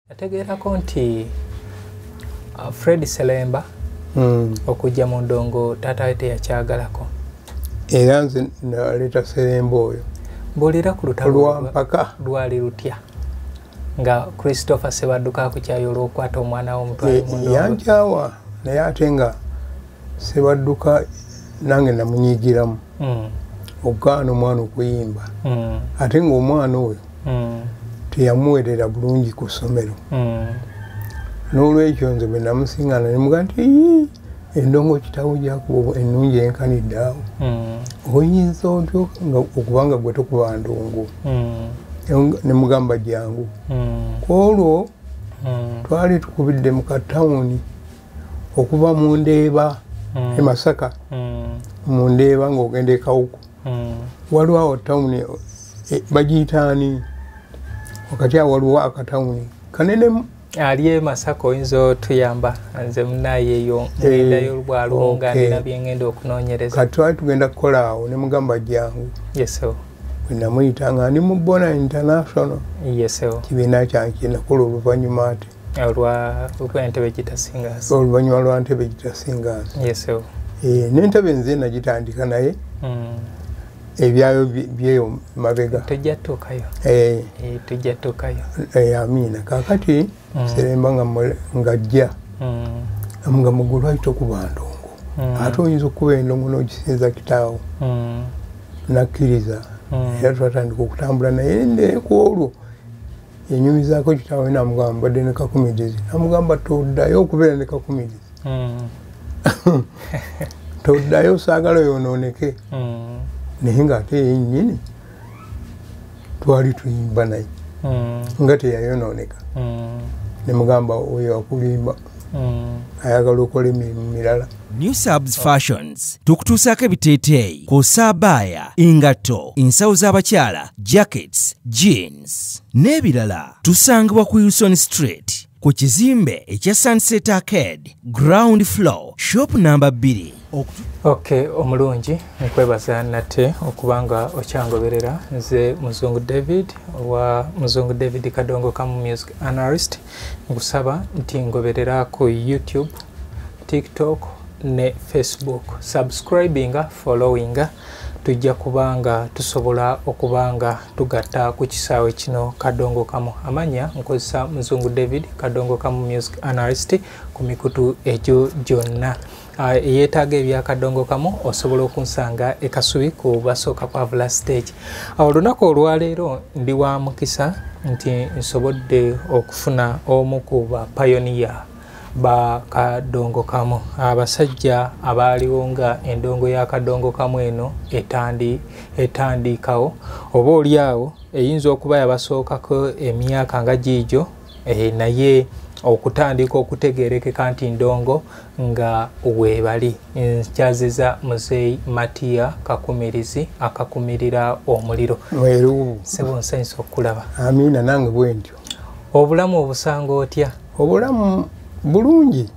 Nategeerako nti Fred Selemba okujja mu ndongo taata we teyakyagalako. Era nze naleeta Selemba oyo. Mbuulira ku lutalo lwali lutya nga Christopher Sebadduka akukyayo olw'okukwata omwana w'omutwale mu ndongo. Yankyawa naye ate nga Sebadduka nange namunyiigiramu okugaana omwana okuyimba ate ng'omwana oyo teyamuweerera bulungi ku ssomero. N'olwekyo nze bwe namusiŋŋaana ne mugamba nti endongo kitabu gyakuba ennungi enkanidde awo oyinza otyo okubanga gwe tokuba ndongo. Ne mugamba jangu ku olwo twali tukubidde mu katawuni okuva mu Ndeeba e Masaka mu Ndeeba ng'ogenda e Kawuku waliwo awo tawuni bagiyitaani wakati awo waliwo akatawuni kanenemu ali e Masaka oyinza otuyamba nze munayeeyo ngendayo olwalwo nga nina bye ngenda okunoonyereza. Kati twali tugenda kukola awo ne mugamba jangu. Yeso. Bwe namuyita nga ndi mu Bona International. Yeso. Kibiina kyange nakola oluvannyuma ate. Olw'entebe gitasingaasi. Oluvannyuma lwa ntebe gitasingaasi. Yeso. N'entebe nze nagitandika naye ebyayo byeyo mabega. Tujja tuukayo. Tujja tuukayo. Amiina. Kaakati Selemba ng'ajja amugamba gwe lwaki tokuba ndongo ate oyinza okuba endongo n'ogisinza kitaawo. Nakkiriza era twatandika okutambula naye ku olwo yenyumizaako kitaawe namugamba mbadde ne kakumirizi namugamba toddayo okubeera ne kakumirizi toddayo saagala yonooneke. Naye ng'ate yennyini twali tuyimba naye nga teyayonooneka. Ne mugamba oyo akulimba ayagala okola emirimu mirala. New Subs Fashions tukutuusaako ebiteeteeyi kw'osaabaaya engatto ensawo z'abakyala jackets jeans n'ebirala. Tusangibwa ku Wilson Street ku kizimbe ekya Sunset Arcade ground floor shop number 2. Okay, omulungi nkwebaza nate okubanga okyangoberera. Nze Muzungu David wa Muzungu David Kadongo Kamu Music Analyst. Ngusaba nti ngoberera ku YouTube, TikTok ne Facebook. Subscribinga, followinga tujja kubanga tusobola okubanga tugatta ku kisaawe kino Kadongo Kamu. Amanya nkozesa Muzungu David Kadongo Kamu Music Analyst ku mikutu egyo gyonna. Yeetaaga ebya Kadongo Kamu osobola okunsanga e Kasubi ku basooka Pavula stage. Olunaku olwaleero ndi wa mukisa nti nsobodde okufuna omu ku ba pioneer ba Kadongo Kamu, abasajja abaaliwo nga endongo ya Kadongo Kamu eno etandikawo oba oliawo eyinza okuba yabasookako emyaka nga giijo naye okutandika okutegeerekeka nti ndongo nga weebali. Nkyaziza Muzeeyi Matiya Kakumirizi akakumirira omuliro. Sebo nsanyusa okukulaba. Amiina nange bwe ntyo. Obulamu obusanga otya? Obulamu bulungi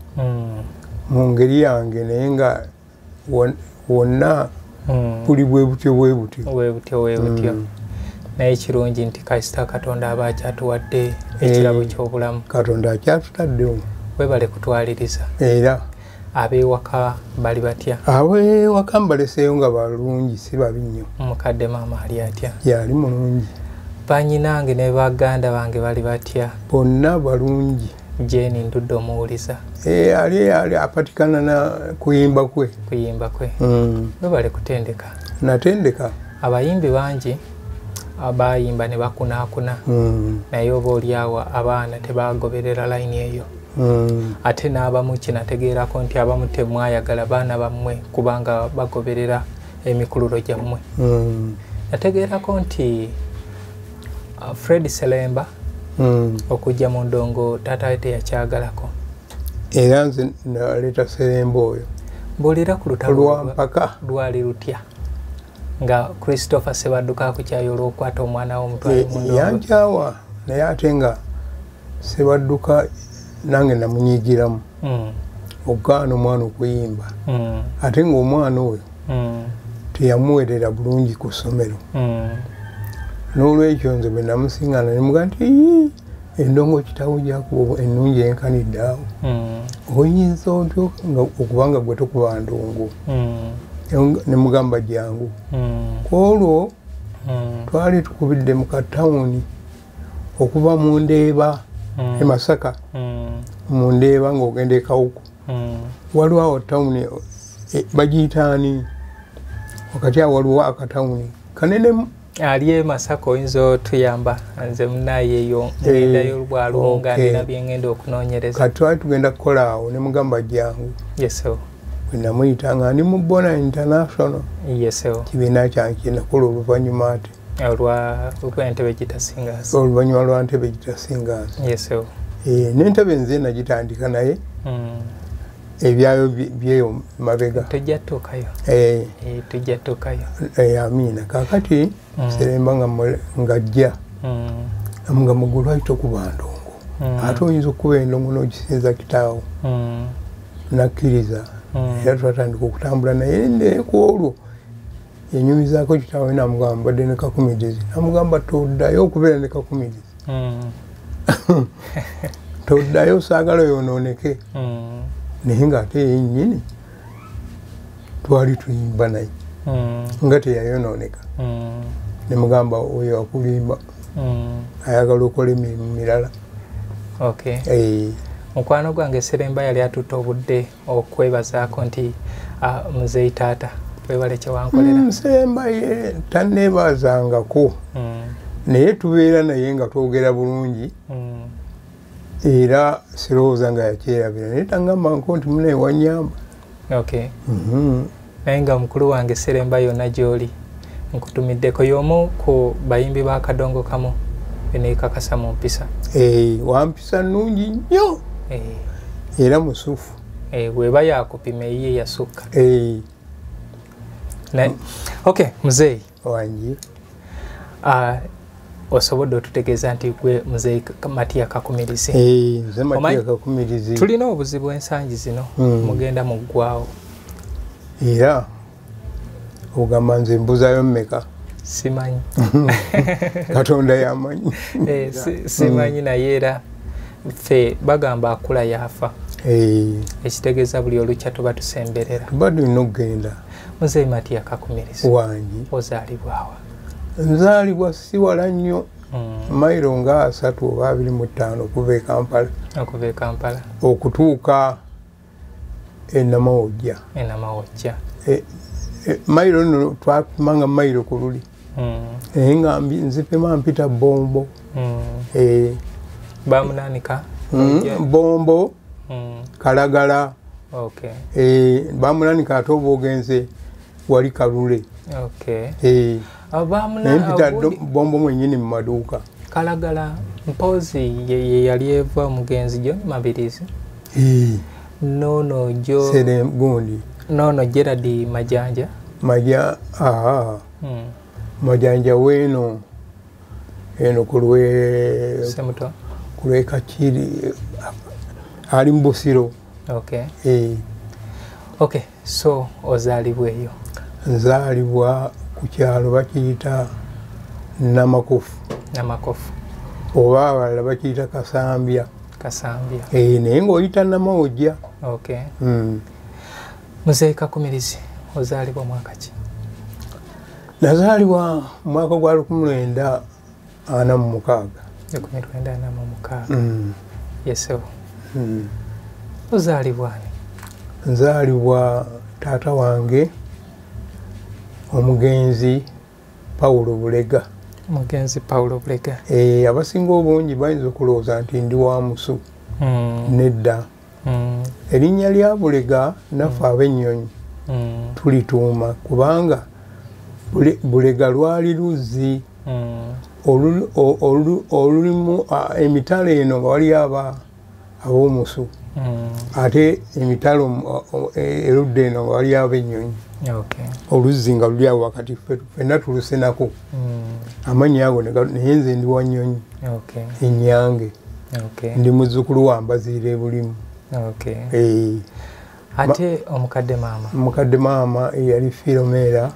mu ngeri yange naye nga wonna buli bwe butyo. Naye kirungi nti kasita Katonda aba akyatuwadde ekirabo ky'obulamu. Katonda akyatutaddewo. Webale kutwaliriza. Era ab'ewaka bali batya? Ab'ewaka mbaleseeyo nga balungi si babi nnyo. Mukadde maama ali atya? Yali mulungi. Bannyinange ne baganda bange bali batya? Bonna balungi. Jeni ndudde omuwuliza. Ali apatikana na kuyimba kwe. Webale kutendeka. Natendeka. Abayimbi bangi abayimba ne bakunaakuna naye oba oliawo abaana tebagoberera layini eyo. Ate n'abamu kinategeerako nti abamu temwayagala baana bammwe kubanga bagoberera emikululo gyammwe. Nategeerako nti Fred Selemba okujja mu ndongo taata we teyakyagalako. Era nze naleeta Selemba oyo. Mbuulira ku lutalo lwali lutya nga Christopher Sebadduka akukyayo olw'okukwata omwana w'omutwale mu ndongo. Yankyawa naye ate nga Sebadduka nange namunyiigiramu okugaana omwana okuyimba ate ng'omwana oyo teyamuweerera bulungi ku ssomero. N'olwekyo nze bwe namusiŋŋaana ne mugamba nti endongo kitawo gyakuba ennungi enkanidde awo oyinza otyo okubanga gwe tokuba ndongo ne mugamba jangu kwolwo twali tukubidde mu katawuni okuva mu Ndeeba e Masaka mu Ndeeba ng'ogenda e Kawuku waliwo awo tawuni bagiyitaani wakati awo waliwo akatawuni kanenemu ali e Masaka oyinza otuyamba nze munaye eyo ngendayo lwalunga nina byengenda okunoonyereza kati twali tugenda kukola awo ne mugamba jangu yeso namuyita nga ndi mu Bona International yeso kibiina kyange nakola oluvannyuma ate olw'entebe gitasingaasi oluvannyuma lwa ntebe gitasingaasi yeso n'entebe nze nagitandika naye ebyayo byeyo mabega tujja tuukayo tujja tuukayo amiina kaakati seremba nga jja nga mugulu lwaki tokuba ndongo ate oyinza okuba endongo n'ogisinza kitaawo nakkiriza era twatandika okutambula naye ndeku olwo yenyumizaako kitaawe namugamba mbadde ne kakumirizi namugamba toddayo okubeera ne kakumirizi toddayo saagala yonooneke naye ng'ate yennyini twali tuyimba naye nga teyayonooneka ne mugamba oyo akulimba ayagala okola emirimu mirala mukwano gwange Seremba yali atutte obudde okwebazaako nti muzeeyi taata webale kye wankolera Seremba ye tanneebaazangako naye tubeera naye nga twogera bulungi era sirowooza nga yakyerabira naye tangambako nti munaye wanyamba naye nga mukulu wange Seremba yonna gy'oli nkutumiddeko y'omu ku bayimbi ba Kadongo Kamu beneekakasa mu mpisa wampisa nnungi nnyo era musufu bweba yakupima eyiye yasukka muzeeyi wangi osobodde otutegeeza nti gwe muzeeyi Matiya Kakumirizi nze Matiya Kakumirizi tulina obuzibu ensangi zino mugenda mu ggwaawo era ogamba nze mbuzaayo mmeka simanyi Katonda yamanyi simanyi naye era ffe bagamba akula yaafa ekitegeeza buli olukya tuba tusemberera tuba tulina okugenda muzeeyi Matiya Kakumirizi wangi ozaalibwawa nzaalibwa si wala nnyo mayiro nga 3 oba 25 okuva e Kampala okutuuka e Namawojja mayiro nno twapimanga mayiro ku luli naye nga nzipima mpita Bombo bamunanika Bombo Kalagala bamunanika ate oba ogenze wali Kalule naye mpita Bombo mwenyini mu maduuka Kalagala mpozi ye yali eva omugenzi John Mabirizi nono jo gundi nono Gerard Majanja Majanja weeno eno kulwe Kachiri ali Mbusiro so ozaalibwa eyo nzaalibwa ku kyalo bakiyita Namakofu oba abalala bakiyita Kasambya naye ng'oyita Namawojja muzeeyi Kakumirizi ozaalibwa mwaka ki? Nazaalibwa mwaka gwa 1946 yeso ozaalibwa ani? Nzaalibwa taata wange omugenzi Paulo Bulega abasinga obungi bayinza okulowooza nti ndi wa Musu nedda erinnya lya Bulega naffe ab'ennyonyi tulituuma kubanga Bulega lwali luzzi olulimu emitalo eno nga waliyo ab'omusu ate emitalo erudda eno nga waliyo ab'ennyonyi oluzzi nga luli awo wakati ffenna tulusenako amannya ago naye nze ndi wa Nnyonyi Ennyange ndi muzzukulu wa Mbaziire Bulimu ate omukadde maama yali Filomera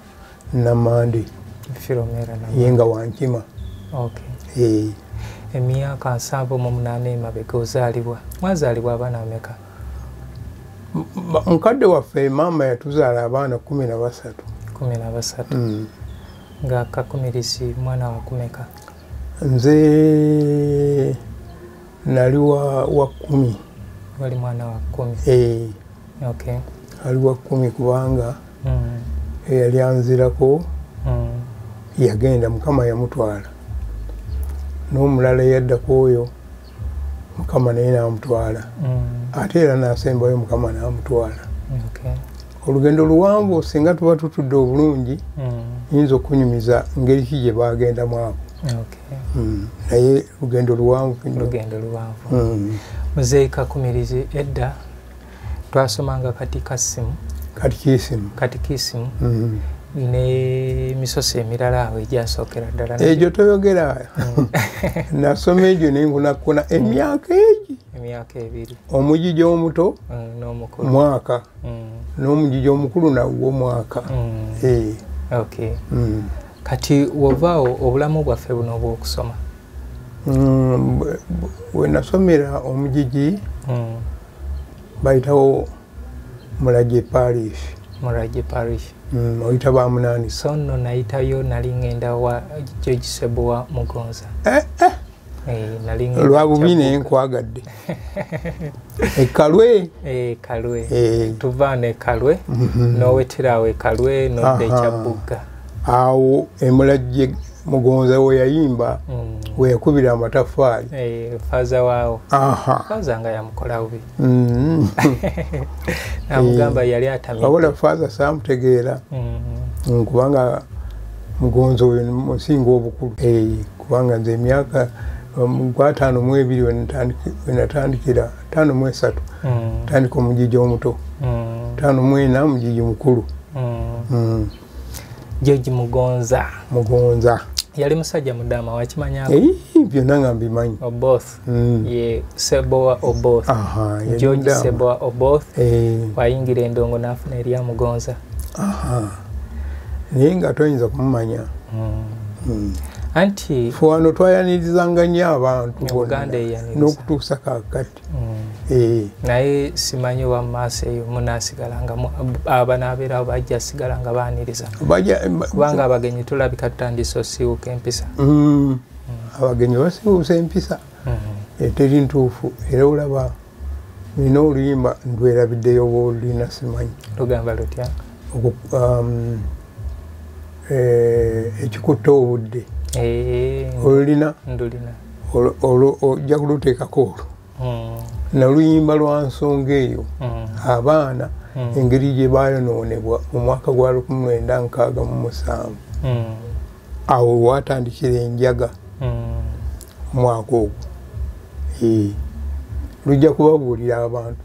Namande ye nga Wankima emyaka 78 emabega ozaalibwa mwazaalibwa abaana bameka? Mukadde waffe maama yatuzaala abaana 13. 13. Nga Kakumirizi mwana wa kumeka? Nze nali wa 10. Wali mwana wa 10? Okay. Ali wa 10 kubanga yali anzirako yagenda Mukama yamutwala. N'omulala yaddako oyo Mukama naye n'amutwala. Ate era n'asembayo Mukama n'amutwala. Okay. Olugendo luwanvu singa tuba tutudde obulungi yinza okunyumiza ngeri ki gye baagendamu ako. Okay. Naye lugendo luwanvu. Lugendo luwanvu. Muzeeyi Kakumirizi edda twasomanga katikisimu ne misoso emirala awo egyasookera ddala. Egyo toyogera. Nasoma egyo nenkunakuna emyaka egi. Emyaka 2. Omugigi omuto n'omukulu mwaka. N'omugigi omukulu nawo mwaka. Okay. Kati wovaawo obulamu bwaffe buno obw'okusoma? We nasomera omugigi bayitawo Mulaje Parish. Mulaje Parish. Oyita ba munani. So nno nayitayo nali ngenda wa George Sebowa Mugonza. Nali ngenda lwabubine enkwagadde. Ekalwe. Kalwe. Tuvaane Kalwe. N'oweterawo Kalwe n'odda ekyabugga. Awo Mulaje Mugonza we yayimba we yakubira amataffaali. Faza waawo. Faza nga yamukola bubi. Namugamba yali atamidde. Wabula faza saamutegeera. Kubanga Mugonza we musinga obukulu. Kubanga nze emyaka 5 we natandikira 5 tandika omugigi omuto. 5 omugigi mukulu. George Mugonza. Yali musajja mudama wakimanya? Byonna nga mbimanyi. Oboth. Ye Sebowa Oboth. George Sebowa Oboth. Wayingira endongo n'afuna erya Mugonza. Naye nga toyinza kumumanya. Anti wano twayanirizanga nnyo abantu Uganda eyaniriza n'okutuusa kaakati. Naye simanyi wa maaso eyo munaasigalanga abanaabeerawo bajja sigalanga baaniriza kubanga abagenyi tulabika tutandise osiiwuka empisa. Abagenyi basiiwuusa empisa teri ntuufu era olaba nina oluyimba ndwerabiddeyo bwolulina simanyi. Lugamba lutya? Ekikutta obudde olulina ndulina ojja kuluteekako olwo. Naluyimba lwa nsonga eyo abaana engeri gye baayonoonebwa mu mwaka gwa 1967 awo watandikira enjaga omwaka ogwo. Lujja kubabuulira abantu.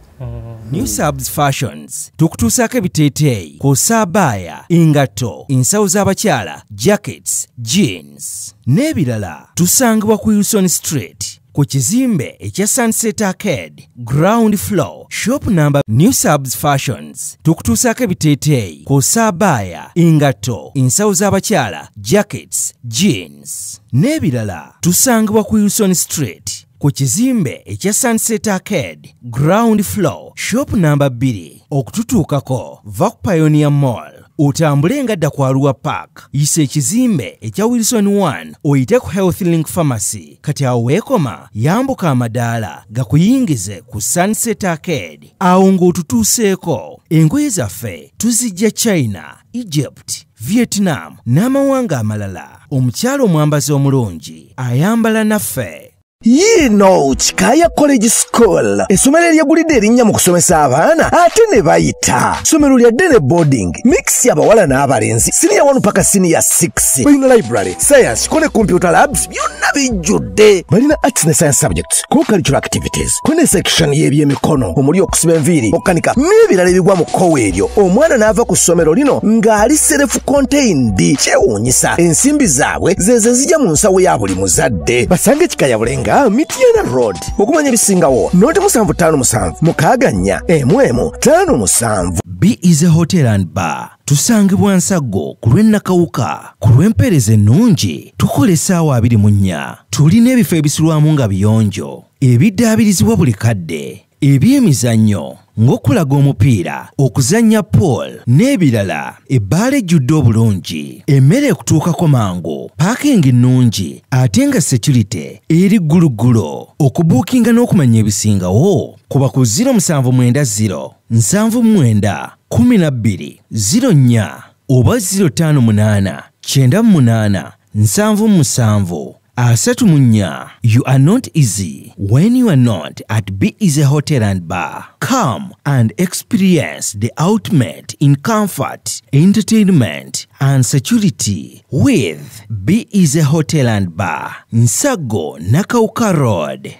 New Subs Fashions tukutuusaako ebiteeteeyi kw'ossa abaya, engatto, ensawo z'abakyala, jackets, jeans n'ebirala. Tusangibwa ku Wilson Street ku kizimbe ekya Sunset Arcade ground floor shop number. New Subs Fashions tukutuusaako ebiteeteeyi kw'ossa abaya, engatto, ensawo z'abakyala, jackets, jeans n'ebirala. Tusangibwa ku Wilson Street ku kizimbe ekya Sunset Arcade ground floor shop number 2. Okututuukako va ku Pioneer Mall otambule nga dda ku Arua Park, yisa ekizimbe ekya Wilson 1 oyite ku Health Link Pharmacy. Kati awo weekoma yambuka amadaala gakuyingize ku Sunset Arcade. Awo ng'otutuuseeko. Engoye zaffe tuzijja China, Egypt, Vietnam n'amawanga amalala. Omukyala omwambazi omulungi ayambala naffe. Yino Chikaya College School essomero eryegulidde erinnya mu kusomesa abaana ate ne bayita ssomero lya Dene Boarding mix y'abawala n'abalenzi senior 1 paka senior 6 balina library science kone computer labs byonna bijjudde balina arts ne science subjects co-curricular activities kone section y'ebyemikono omuli okusiba enviiri okukanika n'ebirala ebigwa mu kkowe eryo omwana n'ava ku ssomero lino ng'ali self contained kyewuunyisa ensimbi zaabwe ze zijja mu nsawo ya buli muzadde basange Chikaya Bulenga Mabenga Mityana Road. Okumanya ebisingawo noti 757 mukaganya emwemu 57. B is a hotel and bar. Tusangibwa Nsago ku lw'Ennakawuka. Ku lw'empeereza ennungi tukola essaawa 24. Tulina ebifo ebisulwamu nga biyonjo, ebiddaabirizibwa buli kadde, ebyemizannyo ng'okulaga omupiira, okuzannya pool n'ebirala. Ebbaala ejjudde obulungi, emmere ekutuukako mangu, paakingi ennungi ate nga security eri gguluggulo. Okubuukinga n'okumanya ebisingawo kuba ku 070 79 12 04 oba 058 98 77 34. You are not easy when you are not at B Easy Hotel and Bar. Come and experience the ultimate in comfort, entertainment and security with B Easy Hotel and Bar, Nsago, Nakauka Road.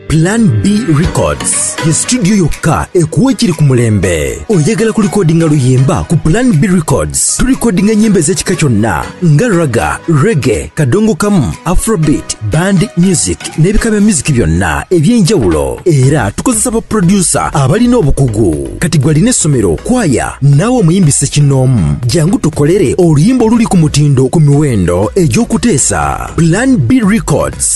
Plan B Records ye studio yokka ekuwa ekiri ku mulembe. Oyagala ku recordinga luyimba ku Plan B Records. Tu recordinga nyimbe z'ekika kyonna nga raga, reggae, kadongo kamu, afrobeat, band music n'ebika bya music byonna eby'enjawulo. Era tukozesa ba producer abalina obukugu. Kati gwalina essomero, kwaya, naawe omuyimbise kinoomu. Jangu tukolere oluyimba oluli ku mutindo ku miwendo egy'okuteesa. Plan B Records